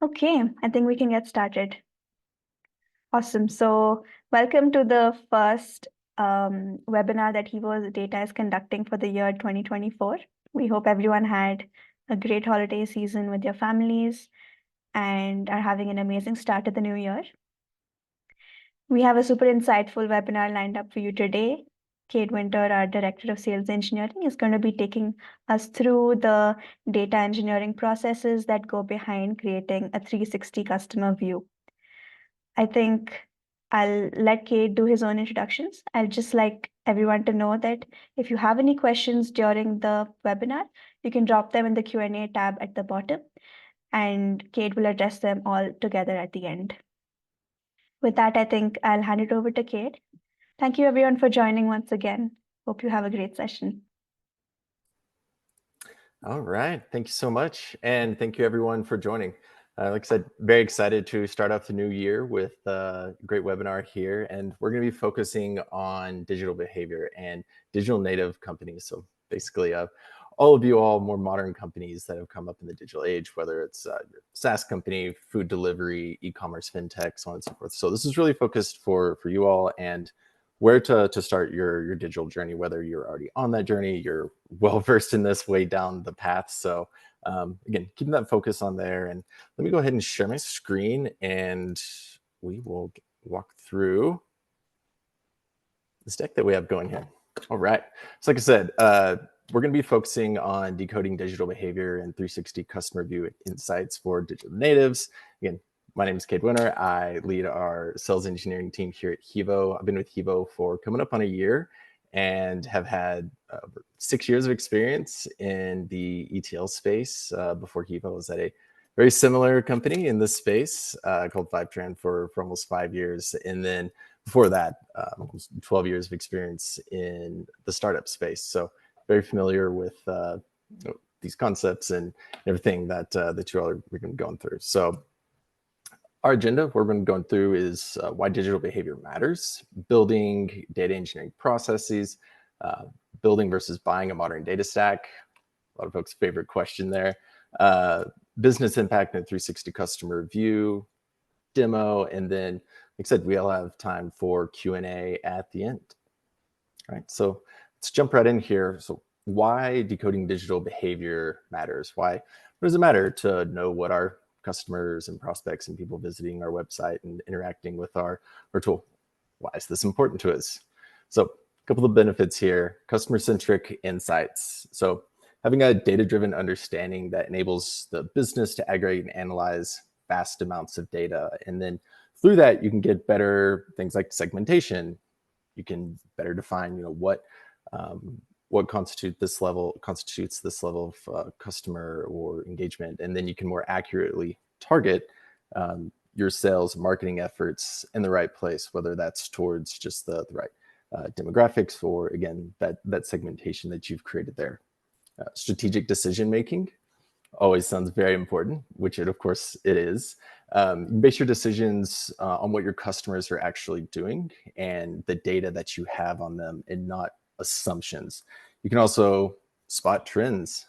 Okay, I think we can get started. Awesome. So, welcome to the first webinar that Hevo Data is conducting for the year 2024. We hope everyone had a great holiday season with your families and are having an amazing start to the new year. We have a super insightful webinar lined up for you today. Cade Winter, our Director of Sales Engineering, is going to be taking us through the data engineering processes that go behind creating a 360 customer view. I think I'll let Cade do his own introductions. I'd just like everyone to know that if you have any questions during the webinar, you can drop them in the Q&A tab at the bottom, and Cade will address them all together at the end. With that, I think I'll hand it over to Cade. Thank you everyone for joining once again. Hope you have a great session. All right, thank you so much. And thank you everyone for joining. Like I said, very excited to start off the new year with a great webinar here. And we're gonna be focusing on digital behavior and digital native companies. So basically all of you all more modern companies that have come up in the digital age, whether it's SaaS company, food delivery, e-commerce, fintech, so on and so forth. So this is really focused for you all and where to start your digital journey, whether you're already on that journey, you're well versed in this way down the path. So again, keeping that focus on there. And let me go ahead and share my screen and we will walk through this deck that we have going here. All right. So like I said, we're going to be focusing on decoding digital behavior and 360 customer view insights for digital natives. Again, my name is Cade Winter. I lead our sales engineering team here at Hevo. I've been with Hevo for coming up on a year and have had 6 years of experience in the ETL space. Before Hevo, I was at a very similar company in this space called Fivetran for almost 5 years. And then before that, 12 years of experience in the startup space. So very familiar with these concepts and everything that you all are going through. So our agenda, what we're going to be going through is why digital behavior matters, building data engineering processes, building versus buying a modern data stack. A lot of folks' favorite question there. Business impact and 360 customer view, demo, and then, like I said, we all have time for Q&A at the end. All right, so let's jump right in here. So why decoding digital behavior matters? What does it matter to know what our customers and prospects and people visiting our website and interacting with our tool? Why is this important to us? So a couple of benefits here: customer-centric insights. So having a data-driven understanding that enables the business to aggregate and analyze vast amounts of data. And then through that, you can get better things like segmentation. You can better define, what constitutes this level of customer or engagement, and then you can more accurately target your sales marketing efforts in the right place, whether that's towards just the right demographics or, again, that segmentation that you've created there. Strategic decision making always sounds very important, which of course it is. You can base your decisions on what your customers are actually doing and the data that you have on them, and not assumptions. You can also spot trends,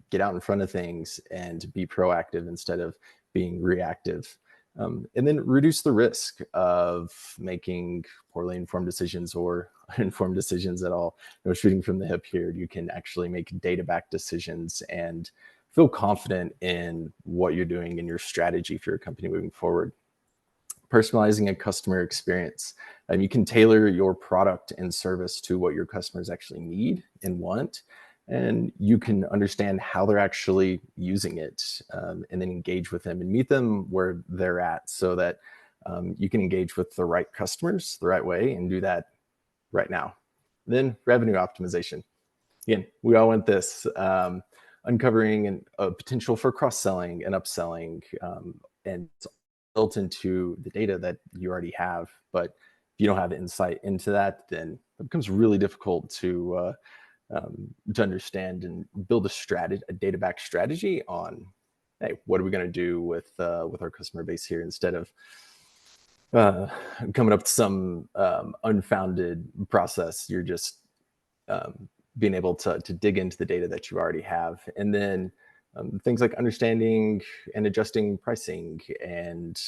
get out in front of things, and be proactive instead of being reactive. And then reduce the risk of making poorly informed decisions or uninformed decisions at all. Shooting from the hip here, you can actually make data-backed decisions and feel confident in what you're doing and your strategy for your company moving forward. Personalizing a customer experience. You can tailor your product and service to what your customers actually need and want, and you can understand how they're actually using it, and then engage with them and meet them where they're at, so that you can engage with the right customers the right way and do that right now. Then revenue optimization. Again, we all want this. Uncovering a potential for cross-selling and upselling, and it's built into the data that you already have. But if you don't have insight into that, then it becomes really difficult to understand and build a data-backed strategy on, hey, what are we going to do with our customer base here, instead of coming up with some unfounded process. You're just being able to dig into the data that you already have. And then things like understanding and adjusting pricing and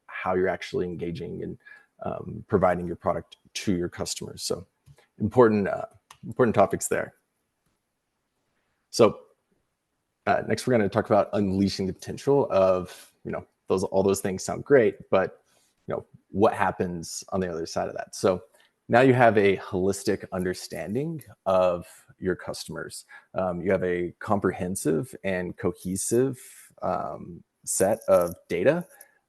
how you're actually engaging and providing your product to your customers. So important topics there. So next, we're going to talk about unleashing the potential of, all those things sound great, but what happens on the other side of that? So now you have a holistic understanding of your customers. You have a comprehensive and cohesive set of data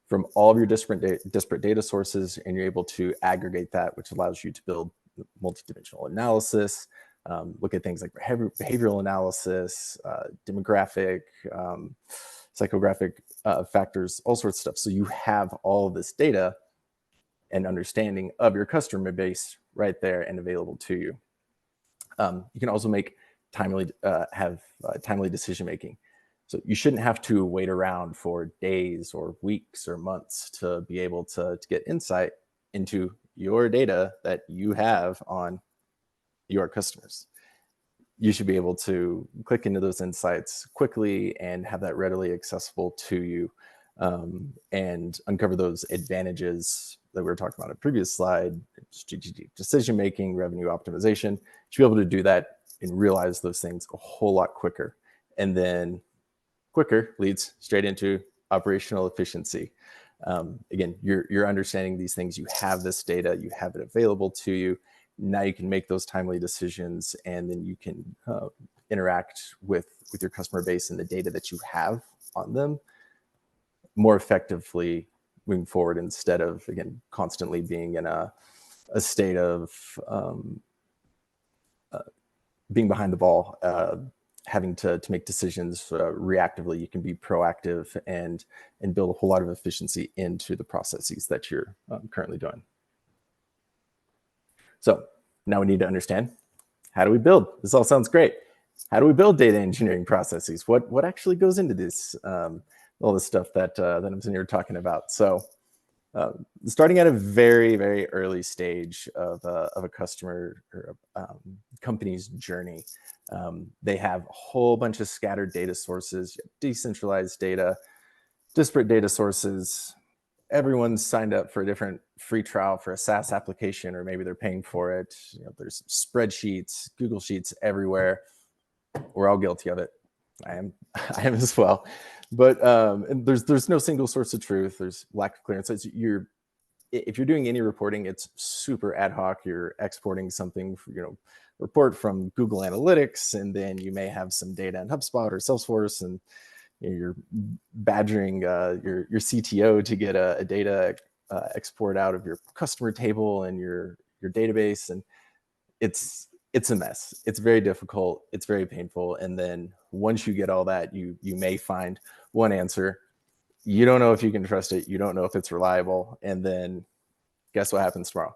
from all of your disparate data sources, and you're able to aggregate that, which allows you to build multidimensional analysis, look at things like behavioral analysis, demographic, psychographic factors, all sorts of stuff. So you have all of this data and understanding of your customer base right there and available to you. You can also make timely decision making. So you shouldn't have to wait around for days or weeks or months to be able to get insight into your data that you have on your customers. You should be able to click into those insights quickly and have that readily accessible to you, and uncover those advantages that we were talking about in a previous slide: strategic decision making, revenue optimization. You should be able to do that and realize those things a whole lot quicker. And then quicker leads straight into operational efficiency. Again, you're understanding these things. You have this data, you have it available to you. Now you can make those timely decisions, and then you can interact with your customer base and the data that you have on them more effectively moving forward, instead of, again, constantly being in a state of being behind the ball, having to make decisions reactively. You can be proactive and build a whole lot of efficiency into the processes that you're currently doing. So now we need to understand, how do we build? This all sounds great. How do we build data engineering processes? What actually goes into this? All the stuff that I'm sitting here talking about. So starting at a very, very early stage of a customer or company's journey, they have a whole bunch of scattered data sources, decentralized data, disparate data sources. Everyone's signed up for a different free trial for a SaaS application, or maybe they're paying for it. There's spreadsheets, Google Sheets everywhere. We're all guilty of it. I am as well. But and there's no single source of truth. There's lack of clearance. If you're doing any reporting, it's super ad hoc. You're exporting something, report from Google Analytics, and then you may have some data in HubSpot or Salesforce, and you're badgering your CTO to get a data export out of your customer table and your database, and it's a mess. It's very difficult. It's very painful. And then once you get all that, you may find one answer. You don't know if you can trust it. You don't know if it's reliable. And then guess what happens tomorrow?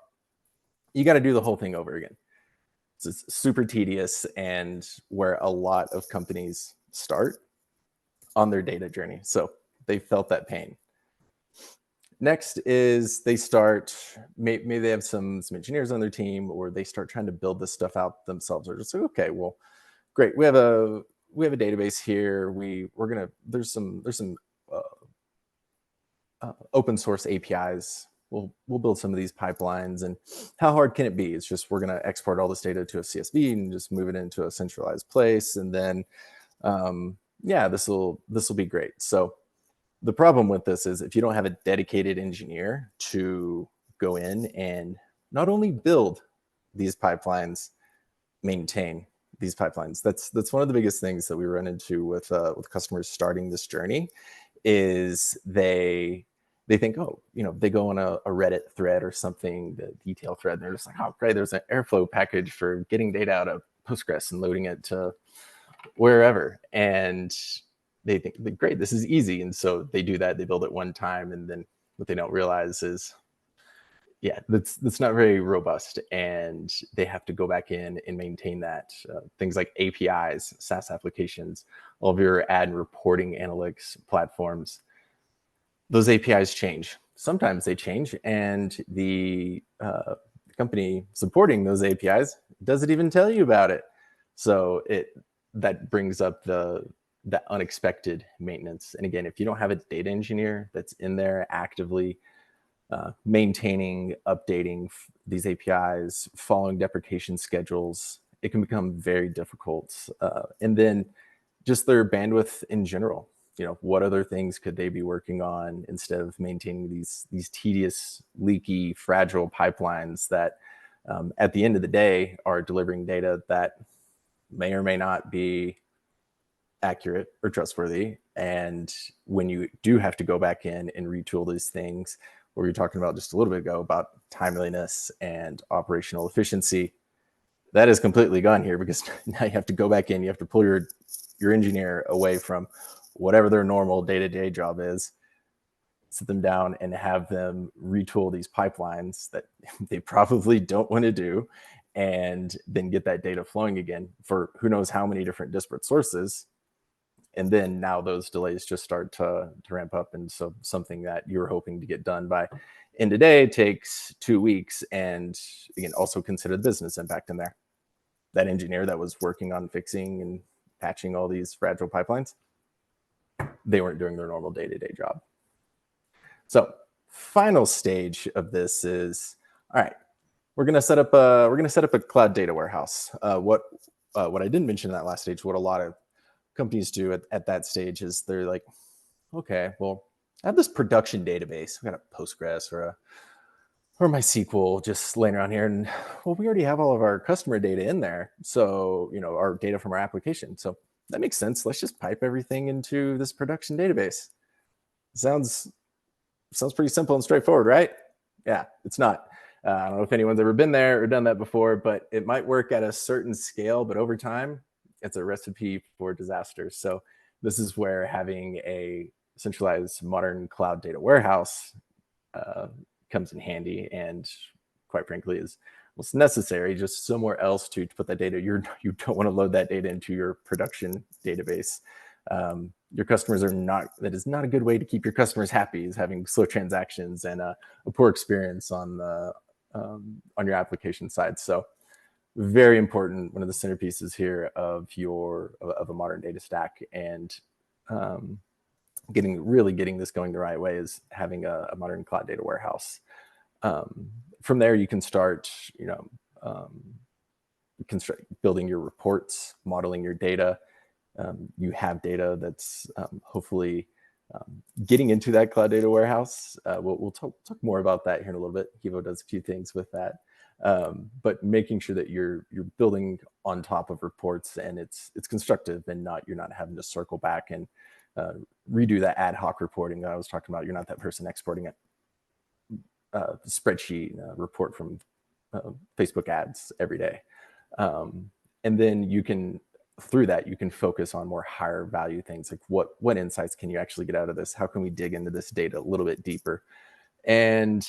You got to do the whole thing over again. So it's super tedious, and where a lot of companies start on their data journey. So they felt that pain. Next is they start, maybe they have some engineers on their team, or they start trying to build this stuff out themselves. Or just like, okay, well, great. We have a database here. There's some open source APIs. We'll build some of these pipelines, and how hard can it be? It's just, we're going to export all this data to a CSV and just move it into a centralized place, and then this will be great. So the problem with this is, if you don't have a dedicated engineer to go in and not only build these pipelines, maintain these pipelines. That's one of the biggest things that we run into with customers starting this journey, is they think, they go on a Reddit thread or something, the detail thread, and they're just like, oh, great, there's an Airflow package for getting data out of Postgres and loading it to wherever. And they think, great, this is easy. And so they do that, they build it one time, and then what they don't realize is, that's not very robust, and they have to go back in and maintain that. Things like APIs, SaaS applications, all of your ad and reporting analytics platforms, those APIs change. Sometimes they change, and the company supporting those APIs doesn't even tell you about it. So that brings up the that unexpected maintenance. And again, if you don't have a data engineer that's in there actively maintaining, updating these APIs, following deprecation schedules, it can become very difficult. And then just their bandwidth in general. What other things could they be working on instead of maintaining these tedious, leaky, fragile pipelines that at the end of the day are delivering data that may or may not be accurate or trustworthy. And when you do have to go back in and retool these things, what we were talking about just a little bit ago about timeliness and operational efficiency, that is completely gone here, because now you have to go back in, you have to pull your engineer away from whatever their normal day-to-day job is, sit them down and have them retool these pipelines that they probably don't want to do, and then get that data flowing again for who knows how many different disparate sources. And then now those delays just start to ramp up. And so something that you were hoping to get done by end of day takes 2 weeks. And again, also consider the business impact in there. That engineer that was working on fixing and patching all these fragile pipelines, they weren't doing their normal day-to-day job. So final stage of this is, all right, we're gonna set up a cloud data warehouse. What I didn't mention in that last stage, what a lot of companies do at that stage is they're like, okay, well, I have this production database. I've got a Postgres or MySQL just laying around here, and well, we already have all of our customer data in there. So, our data from our application. So that makes sense. Let's just pipe everything into this production database. Sounds pretty simple and straightforward, right? Yeah, it's not. I don't know if anyone's ever been there or done that before, but it might work at a certain scale, but over time, it's a recipe for disaster. So this is where having a centralized modern cloud data warehouse comes in handy, and quite frankly is what's necessary, just somewhere else to put that data. You don't want to load that data into your production database. Your customers are not, that is not a good way to keep your customers happy, is having slow transactions and a poor experience on your application side. So very important, one of the centerpieces here of a modern data stack, and getting this going the right way is having a modern cloud data warehouse. From there, you can start, building your reports, modeling your data. You have data that's hopefully getting into that cloud data warehouse. We'll talk more about that here in a little bit. Hevo does a few things with that. But making sure that you're building on top of reports, and it's constructive, and you're not having to circle back and redo that ad hoc reporting that I was talking about. You're not that person exporting a spreadsheet report from Facebook ads every day. And then through that, you can focus on more higher value things, like what insights can you actually get out of this? How can we dig into this data a little bit deeper? And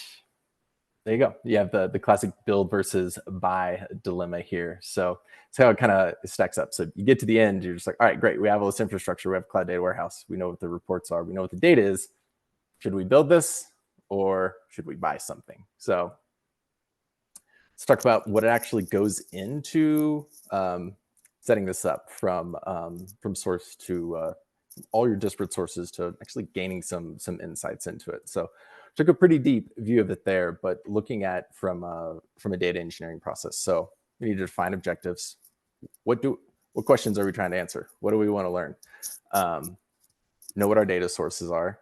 there you go. You have the classic build versus buy dilemma here. So it's how it kind of stacks up. So you get to the end, you're just like, all right, great. We have all this infrastructure. We have a cloud data warehouse. We know what the reports are. We know what the data is. Should we build this, or should we buy something? So let's talk about what actually goes into setting this up from source to all your disparate sources, to actually gaining some insights into it. So took a pretty deep view of it there, but looking at from a data engineering process. So we need to define objectives. What questions are we trying to answer? What do we want to learn? Know what our data sources are.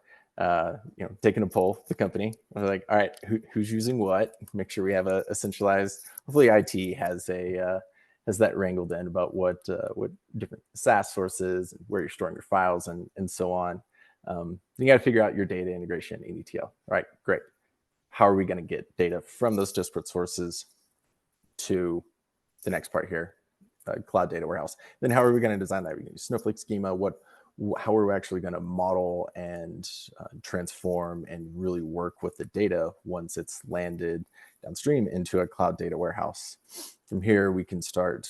Taking a poll, the company, we're like, all right, who's using what? Make sure we have a centralized. Hopefully, IT has that wrangled in about what different SaaS sources, where you're storing your files, and so on. You got to figure out your data integration in ETL. All right, great. How are we going to get data from those disparate sources to the next part here, cloud data warehouse? Then how are we going to design that? We're going to use Snowflake schema. How are we actually going to model and transform and really work with the data once it's landed downstream into a cloud data warehouse? From here, we can start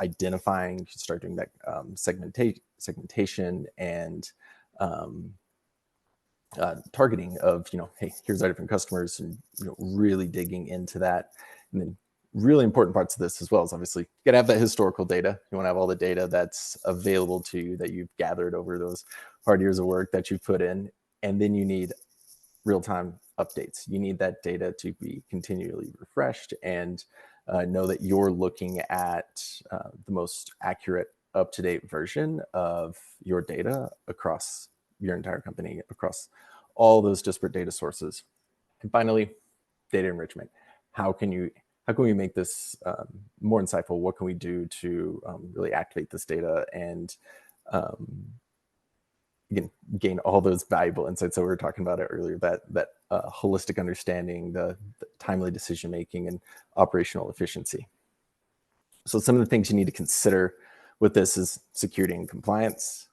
identifying, start doing that segmentation and targeting of, hey, here's our different customers, and really digging into that, and then really important parts of this as well is obviously you got to have that historical data. You want to have all the data that's available to you that you've gathered over those hard years of work that you've put in. And then you need real-time updates. You need that data to be continually refreshed and know that you're looking at the most accurate, up-to-date version of your data across your entire company, across all those disparate data sources. And finally, data enrichment. How can we make this more insightful? What can we do to really activate this data and gain all those valuable insights that we were talking about earlier, that holistic understanding, the timely decision making, and operational efficiency. So some of the things you need to consider with this is security and compliance.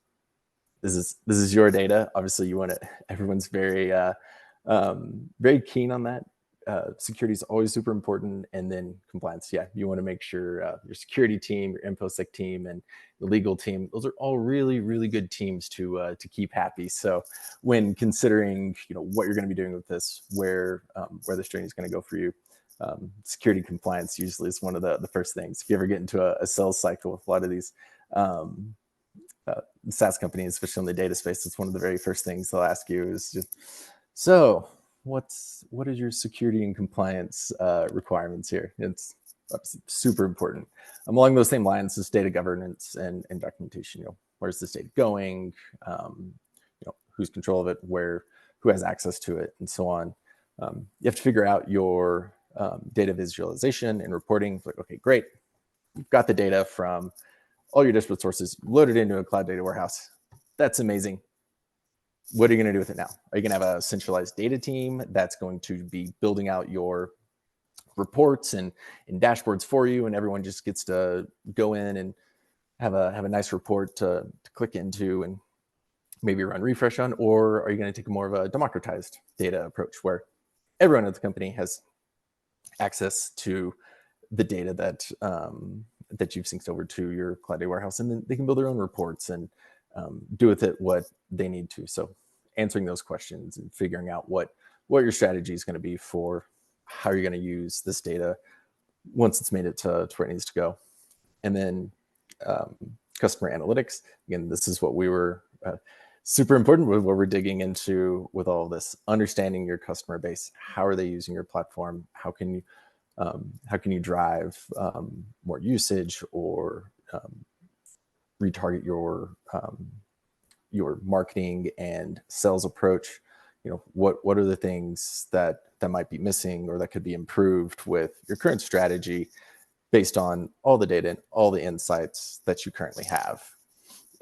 This is your data. Obviously, you want it. Everyone's very very keen on that. Security is always super important, and then compliance. Yeah, you want to make sure your security team, your InfoSec team, and the legal team, those are all really, really good teams to keep happy. So when considering what you're going to be doing with this, where this journey is going to go for you, security compliance usually is one of the first things. If you ever get into a sales cycle with a lot of these SaaS companies, especially in the data space, it's one of the very first things they'll ask you is just, so what is your security and compliance requirements here? It's super important. Along those same lines is data governance and documentation. Where's this data going? Who's control of it? Who has access to it, and so on. You have to figure out your data visualization and reporting. Like, okay, great. You've got the data from all your disparate sources, load it into a cloud data warehouse. That's amazing. What are you going to do with it now? Are you going to have a centralized data team that's going to be building out your reports and dashboards for you, and everyone just gets to go in and have a nice report to click into and maybe run refresh on? Or are you going to take more of a democratized data approach where everyone at the company has access to the data that you've synced over to your cloud data warehouse, and then they can build their own reports and do with it what they need to. So answering those questions and figuring out what your strategy is going to be for how you're going to use this data once it's made it to where it needs to go. And then customer analytics. Again, this is what we were super important with what we're digging into with all of this, understanding your customer base. How are they using your platform? How can you drive more usage or retarget your marketing and sales approach? What are the things that might be missing or that could be improved with your current strategy based on all the data and all the insights that you currently have?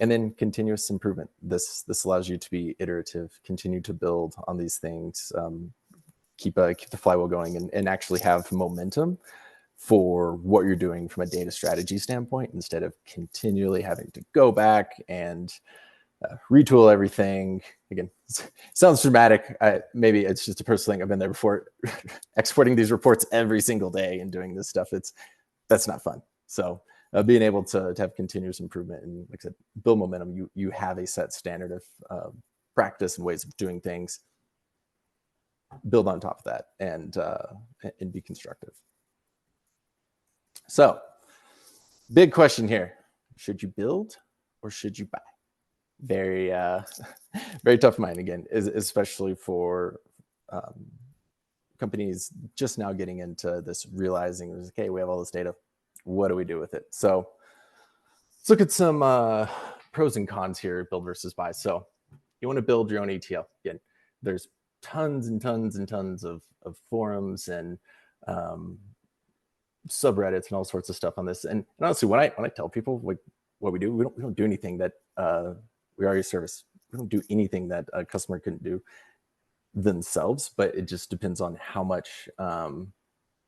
And then continuous improvement. This allows you to be iterative, continue to build on these things, keep the flywheel going, and actually have momentum for what you're doing from a data strategy standpoint, instead of continually having to go back and retool everything. Again, sounds dramatic. Maybe it's just a personal thing. I've been there before. Exporting these reports every single day and doing this stuff, that's not fun. So being able to have continuous improvement and, like I said, build momentum, you have a set standard of practice and ways of doing things. Build on top of that and be constructive. So, big question here: should you build or should you buy? Very, very tough mind again, especially for companies just now getting into this, realizing, okay, we have all this data. What do we do with it? So let's look at some pros and cons here, build versus buy. So you want to build your own ETL. Again, there's tons and tons and tons of forums and subreddits and all sorts of stuff on this. And honestly, when I tell people like what we do, we don't do anything that we already service. We don't do anything that a customer couldn't do themselves, but it just depends on how much you're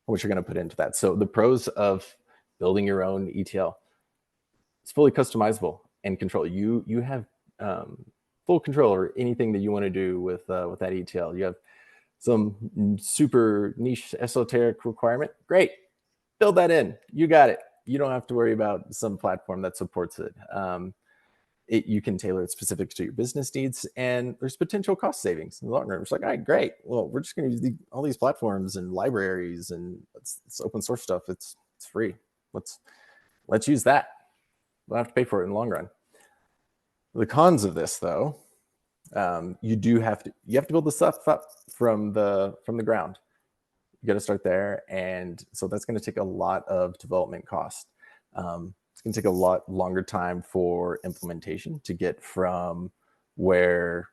going to put into that. So the pros of building your own ETL: it's fully customizable and control. You have full control over anything that you want to do with that ETL. You have some super niche esoteric requirement, great, build that in. You got it. You don't have to worry about some platform that supports it. you can tailor it specific to your business needs, and there's potential cost savings in the long run. It's like, all right, great. Well, we're just going to use all these platforms and libraries, and it's open source stuff. It's free. Let's use that. We'll have to pay for it in the long run. The cons of this, though, you have to build the stuff up from the ground. You got to start there, and so that's going to take a lot of development cost. It's going to take a lot longer time for implementation to get from where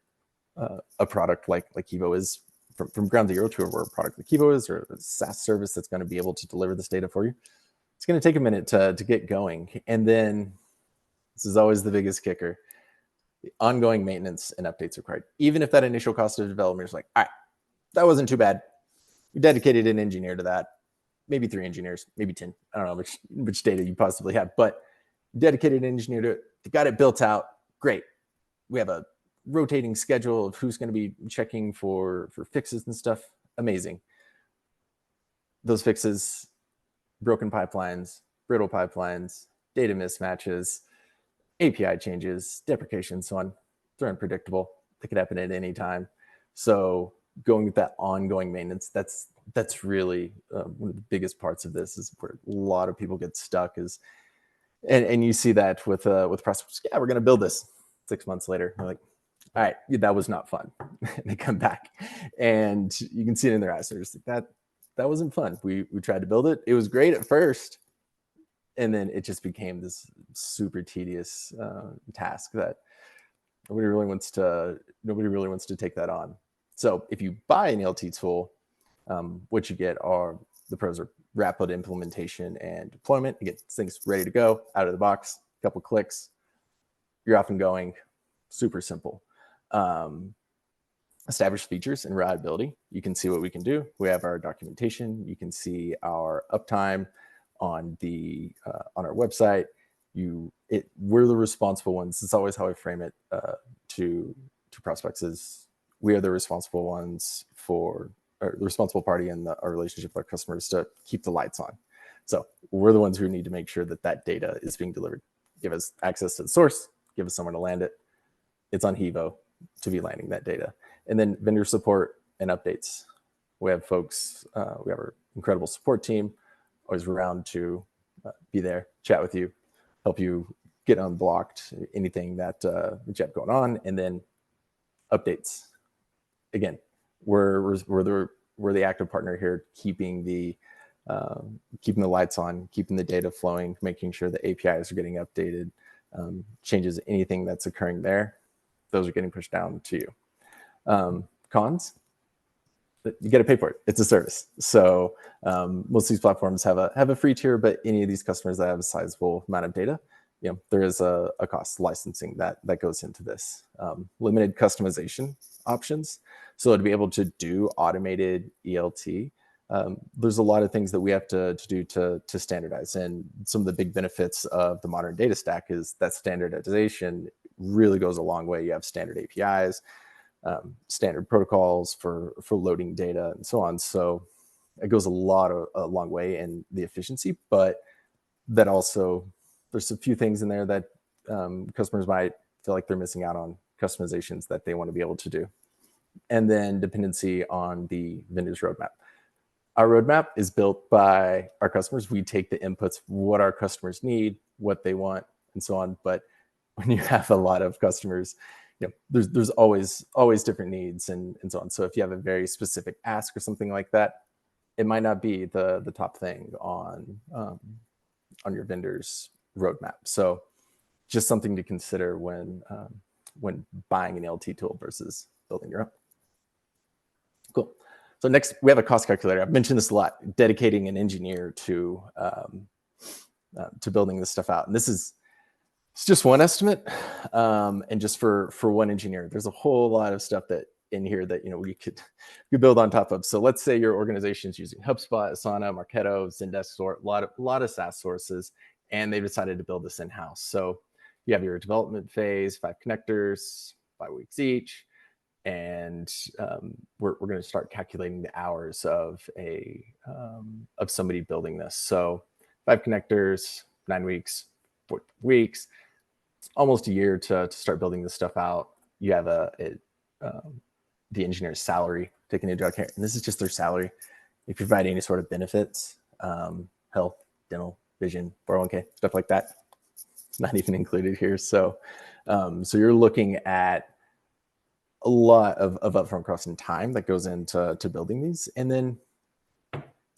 a product like Hevo is from ground zero to where a product like Hevo is, or a SaaS service that's going to be able to deliver this data for you. It's going to take a minute to get going, and then this is always the biggest kicker: the ongoing maintenance and updates required. Even if that initial cost of development is like, all right, that wasn't too bad. We dedicated an engineer to that, maybe 3 engineers, maybe 10. I don't know which data you possibly have, but dedicated an engineer to it. They got it built out. Great. We have a rotating schedule of who's going to be checking for fixes and stuff. Amazing. Those fixes, broken pipelines, brittle pipelines, data mismatches, API changes, deprecations, so on. They're unpredictable. They could happen at any time. So going with that ongoing maintenance, that's really one of the biggest parts of this, is where a lot of people get stuck. Is and you see that with prospects. Yeah, we're going to build this. 6 months later, they're like, all right, that was not fun. And they come back, and you can see it in their eyes. They're just like, that wasn't fun. We tried to build it. It was great at first, and then it just became this super tedious task that nobody really wants to take that on. So if you buy an ELT tool, what you get are the pros are rapid implementation and deployment. You get things ready to go out of the box, a couple clicks, you're off and going. Super simple. Established features and reliability. You can see what we can do. We have our documentation. You can see our uptime on our website. We're the responsible ones. It's always how I frame it to prospects, is we are the responsible ones or the responsible party in our relationship with our customers to keep the lights on. So we're the ones who need to make sure that data is being delivered. Give us access to the source, give us somewhere to land it. It's on Hevo to be landing that data. And then vendor support and updates. We have folks, we have our incredible support team, always around to be there, chat with you, help you get unblocked, anything that you have going on. And then updates. Again, we're the active partner here, keeping the lights on, keeping the data flowing, making sure the APIs are getting updated, changes, anything that's occurring there, those are getting pushed down to you. Cons, you got to pay for it. It's a service. So most of these platforms have a free tier, but any of these customers that have a sizable amount of data, there is a cost licensing that goes into this. Limited customization options. So to be able to do automated ELT, there's a lot of things that we have to do to standardize. And some of the big benefits of the modern data stack is that standardization really goes a long way. You have standard APIs, standard protocols for loading data, and so on. So it goes a long way in the efficiency, but that also, there's a few things in there that customers might feel like they're missing out on, customizations that they want to be able to do. And then dependency on the vendor's roadmap. Our roadmap is built by our customers. We take the inputs, what our customers need, what they want, and so on. But when you have a lot of customers, there's always different needs and so on. So if you have a very specific ask or something like that, it might not be the top thing on your vendor's roadmap. So just something to consider when buying an LT tool versus building your own. Cool. So next, we have a cost calculator. I've mentioned this a lot, dedicating an engineer to building this stuff out. And it's just one estimate. And just for one engineer, there's a whole lot of stuff that in here that we could build on top of. So let's say your organization is using HubSpot, Asana, Marketo, Zendesk, or a lot of SaaS sources, and they've decided to build this in-house. So you have your development phase, 5 connectors, 5 weeks each. And we're going to start calculating the hours of somebody building this. So 5 connectors, 9 weeks, 4 weeks. almost a year to start building this stuff out. You have the engineer's salary taken into account, and this is just their salary. If you provide any sort of benefits, health, dental, vision, 401k, stuff like that, not even included here. So you're looking at a lot of upfront cost and time that goes into building these. And then,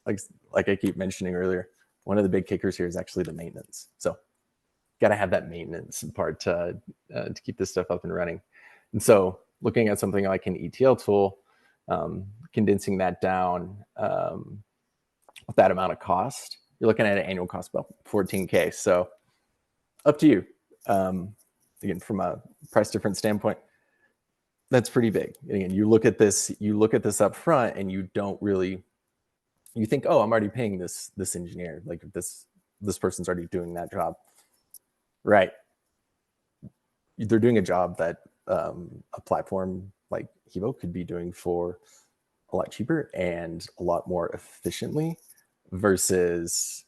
like I keep mentioning earlier, one of the big kickers here is actually the maintenance. So got to have that maintenance part to keep this stuff up and running. And so looking at something like an ETL tool, condensing that down with that amount of cost, you're looking at an annual cost about $14K. So up to you. Again, from a price difference standpoint, that's pretty big. And again, you look at this up front, and you don't really, you think, oh, I'm already paying this engineer, like this person's already doing that job, right? They're doing a job that a platform like Hevo could be doing for a lot cheaper and a lot more efficiently versus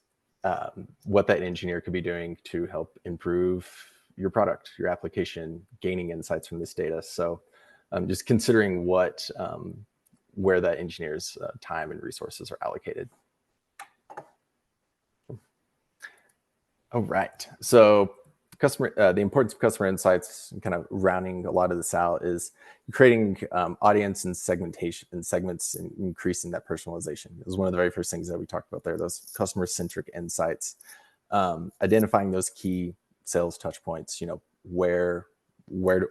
what that engineer could be doing to help improve your product, your application, gaining insights from this data. So just considering where that engineer's time and resources are allocated. All right. So the importance of customer insights, kind of rounding a lot of this out, is creating audience and segmentation and segments and increasing that personalization. It was one of the very first things that we talked about there, those customer-centric insights. Identifying those key sales touch points, where do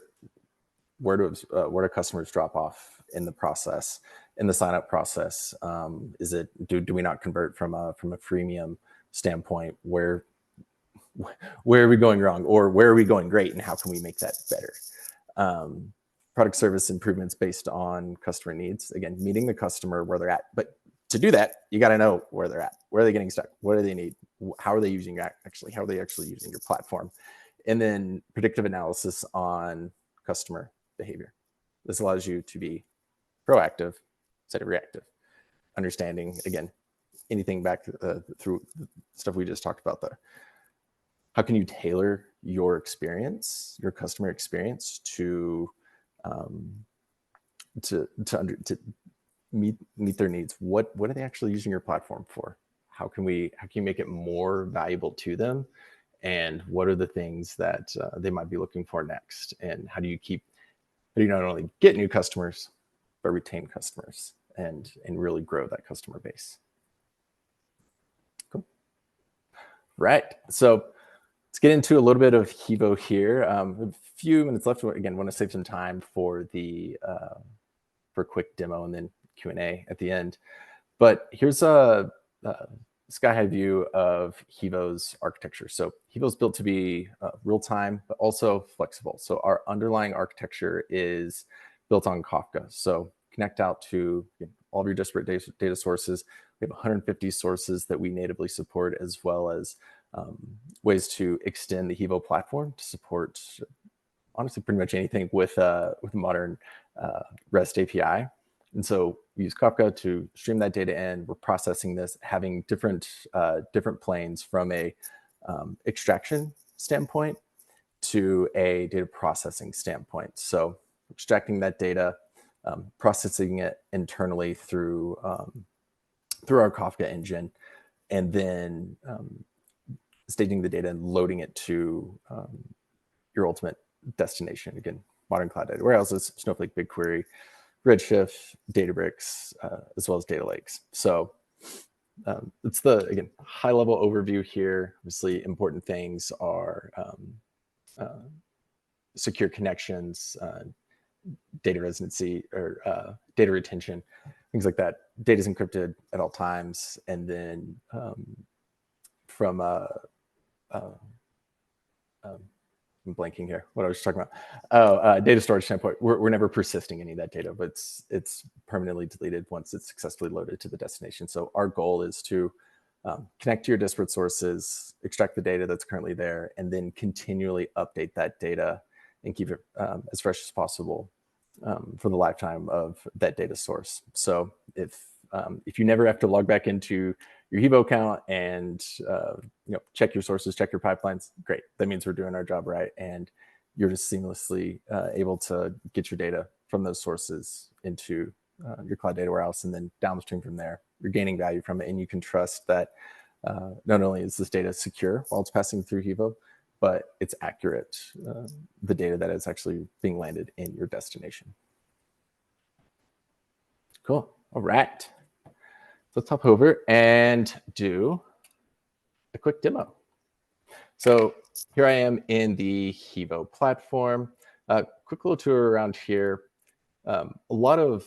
customers drop off in the process, in the sign-up process? Is it, do we not convert from a freemium standpoint? Where are we going wrong, or where are we going great, and how can we make that better? Product service improvements based on customer needs. Again, meeting the customer where they're at. But to do that, you got to know where they're at. Where are they getting stuck? What do they need? How are they using How are they actually using your platform? And then predictive analysis on customer behavior. This allows you to be proactive instead of reactive. Understanding, again, anything back through the stuff we just talked about there. How can you tailor your experience, your customer experience, to meet their needs? What are they actually using your platform for? How can you make it more valuable to them? And what are the things that they might be looking for next? And how do you not only get new customers, but retain customers and really grow that customer base? Cool. Right. So let's get into a little bit of Hevo here. A few minutes left. Again, want to save some time for for a quick demo and then Q&A at the end. But here's a sky-high view of Hevo's architecture. So Hevo's built to be real-time, but also flexible. So our underlying architecture is built on Kafka. So connect out to all of your disparate data sources. We have 150 sources that we natively support, as well as ways to extend the Hevo platform to support, honestly, pretty much anything with modern REST API. And so we use Kafka to stream that data in. We're processing this, having different planes from a extraction standpoint to a data processing standpoint. So extracting that data, processing it internally through our Kafka engine, and then staging the data and loading it to your ultimate destination. Again, modern cloud data warehouses, Snowflake, BigQuery, Redshift, Databricks, as well as data lakes. So it's again, high level overview here. Obviously, important things are secure connections, data residency, or data retention, things like that. Data is encrypted at all times. And then from I'm blanking here. What I was talking about? Data storage standpoint, we're never persisting any of that data, but it's permanently deleted once it's successfully loaded to the destination. So our goal is to connect to your disparate sources, extract the data that's currently there, and then continually update that data and keep it as fresh as possible for the lifetime of that data source. So if you never have to log back into your Hevo account and check your sources, check your pipelines. Great. That means we're doing our job right, and you're just seamlessly able to get your data from those sources into your cloud data warehouse, and then downstream from there, you're gaining value from it, and you can trust that not only is this data secure while it's passing through Hevo, but it's accurate, the data that is actually being landed in your destination. Cool. All right. So let's hop over and do a quick demo. So here I am in the Hevo platform. Quick little tour around here. A lot of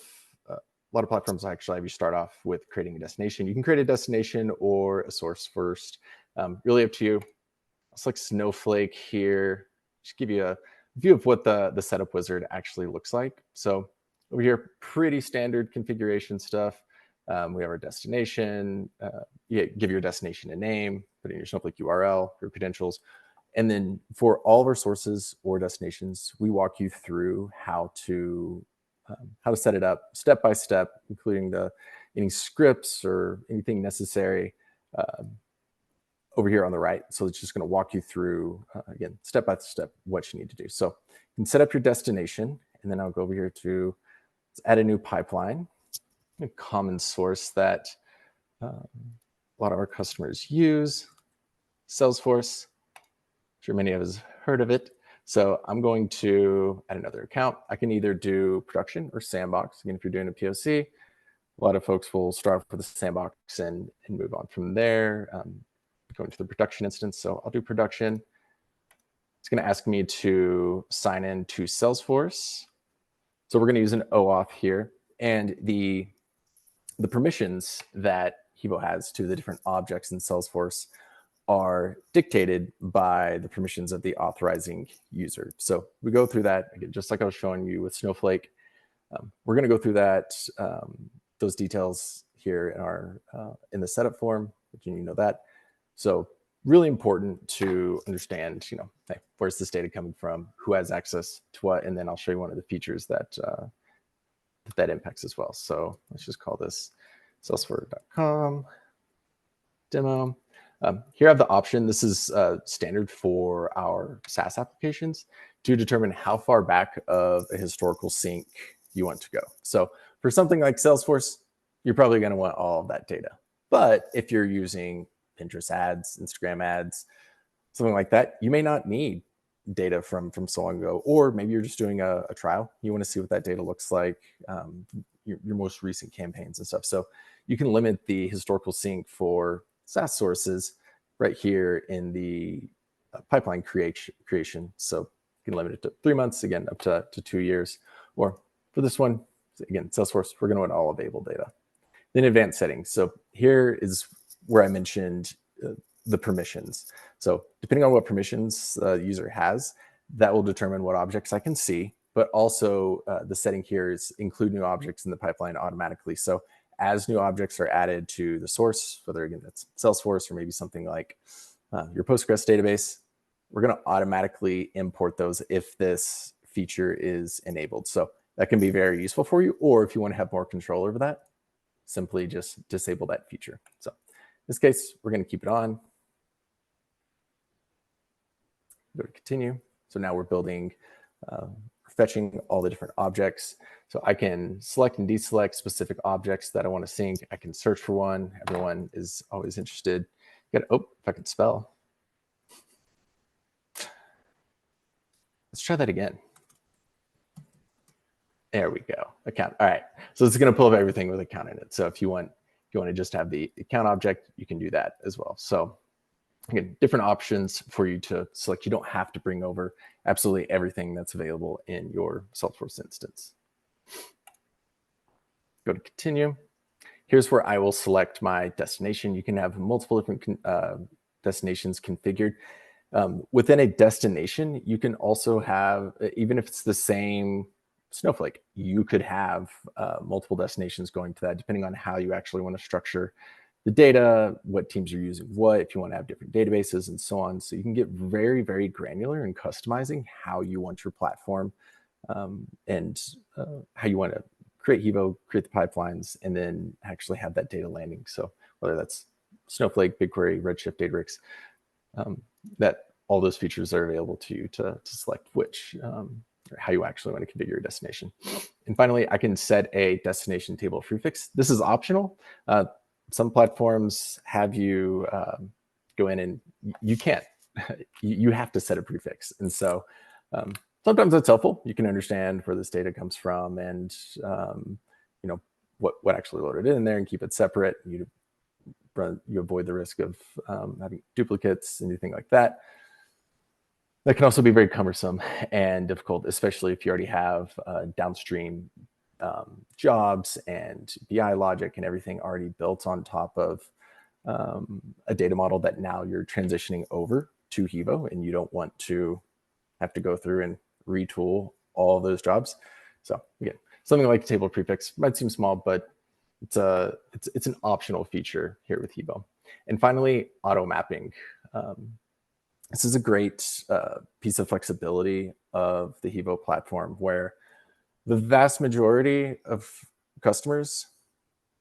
platforms actually have you start off with creating a destination. You can create a destination or a source first. Really up to you. I'll select Snowflake here. Just give you a view of what the setup wizard actually looks like. So over here, pretty standard configuration stuff. We have our destination. You give your destination a name, put in your Snowflake URL, your credentials. And then for all of our sources or destinations, we walk you through how to set it up step by step, including any scripts or anything necessary over here on the right. So it's just going to walk you through, again, step by step, what you need to do. So you can set up your destination, and then I'll go over here to add a new pipeline, a common source that a lot of our customers use, Salesforce. I'm sure many of us have heard of it. So I'm going to add another account. I can either do production or sandbox. Again, if you're doing a POC, a lot of folks will start with the sandbox and move on from there. Going to the production instance. So I'll do production. It's going to ask me to sign in to Salesforce. So we're going to use an OAuth here. And the permissions that Hevo has to the different objects in Salesforce are dictated by the permissions of the authorizing user. So we go through that, again, just like I was showing you with Snowflake. We're going to go through that, those details here in the setup form, but you know that. So really important to understand, hey, where's this data coming from, who has access to what, and then I'll show you one of the features that impacts as well. So let's just call this salesforce.com demo. Here I have the option. This is standard for our SaaS applications to determine how far back of a historical sync you want to go. So for something like Salesforce, you're probably going to want all of that data. But if you're using Pinterest ads, Instagram ads, something like that, you may not need data from so long ago, or maybe you're just doing a trial. You want to see what that data looks like, your most recent campaigns and stuff. So you can limit the historical sync for SaaS sources right here in the pipeline creation. So you can limit it to 3 months, again, up to 2 years. Or for this one, again, Salesforce, we're going to want all available data. Then advanced settings. So here is where I mentioned the permissions. So depending on what permissions the user has, that will determine what objects I can see, but also the setting here is include new objects in the pipeline automatically. So as new objects are added to the source, whether again that's Salesforce or maybe something like your Postgres database, we're going to automatically import those if this feature is enabled. So that can be very useful for you, or if you want to have more control over that, simply just disable that feature. So in this case, we're going to keep it on. Go to continue. So now we're building, fetching all the different objects. So I can select and deselect specific objects that I want to sync. I can search for one. Everyone is always interested. Oh, if I can spell. Let's try that again. There we go. Account. All right. So it's going to pull up everything with account in it. So if you want to just have the account object, you can do that as well. So again, different options for you to select. You don't have to bring over absolutely everything that's available in your Salesforce instance. Go to continue. Here's where I will select my destination. You can have multiple different destinations configured. Within a destination, you can also have, even if it's the same Snowflake, you could have multiple destinations going to that, depending on how you actually want to structure the data, what teams are using what, if you want to have different databases and so on. So you can get very, very granular in customizing how you want your platform and how you want to create Hevo, create the pipelines, and then actually have that data landing. So whether that's Snowflake, BigQuery, Redshift, Databricks, that all those features are available to you to select which, how you actually want to configure your destination. And finally, I can set a destination table prefix. This is optional. Some platforms have you go in and you can't. You have to set a prefix. And so sometimes that's helpful. You can understand where this data comes from and what actually loaded in there and keep it separate. You avoid the risk of having duplicates, anything like that. That can also be very cumbersome and difficult, especially if you already have downstream jobs and BI logic and everything already built on top of a data model that now you're transitioning over to Hevo, and you don't want to have to go through and retool all of those jobs. So again, something like table prefix might seem small, but it's an optional feature here with Hevo. And finally, auto mapping. This is a great piece of flexibility of the Hevo platform, where the vast majority of customers,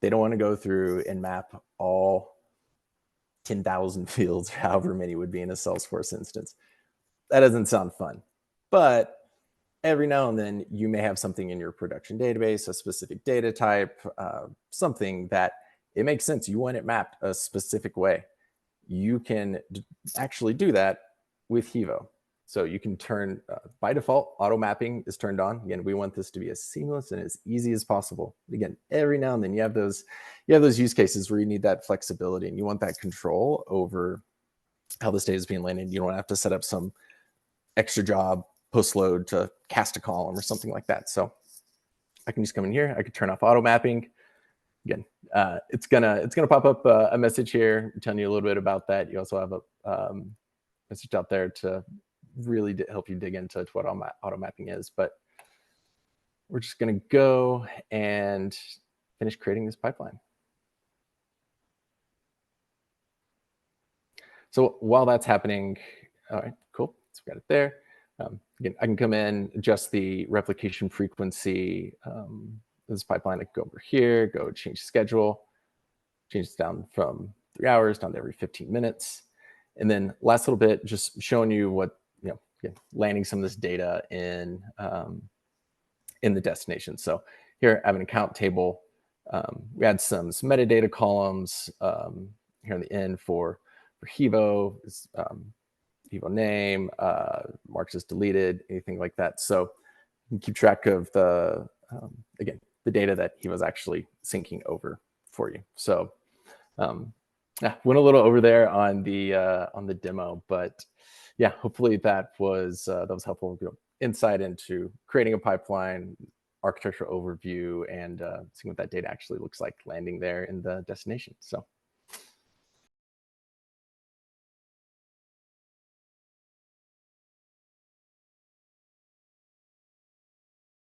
they don't want to go through and map all 10,000 fields, however many would be in a Salesforce instance. That doesn't sound fun. But every now and then you may have something in your production database, a specific data type, something that it makes sense. You want it mapped a specific way. You can actually do that with Hevo. So you can turn, by default, auto mapping is turned on. Again, we want this to be as seamless and as easy as possible. Again, every now and then you have those use cases where you need that flexibility and you want that control over how this data is being landed. You don't have to set up some extra job post load to cast a column or something like that. So I can just come in here. I could turn off auto mapping. Again, it's gonna pop up a message here telling you a little bit about that. You also have a message out there to really help you dig into what auto mapping is. But we're just gonna go and finish creating this pipeline. So while that's happening, all right, cool. So we got it there. Again, I can come in, adjust the replication frequency. This pipeline, I can go over here, go change schedule, change it down from 3 hours down to every 15 minutes. And then last little bit, just showing you what, again, landing some of this data in the destination. So here I have an account table. We had some metadata columns here on the end for Hevo, Hevo name, marks as deleted, anything like that. So you can keep track of the, again, the data that he was actually syncing over for you. So yeah, went a little over there on the demo, but yeah, hopefully that was helpful. Insight into creating a pipeline, architectural overview, and seeing what that data actually looks like landing there in the destination. So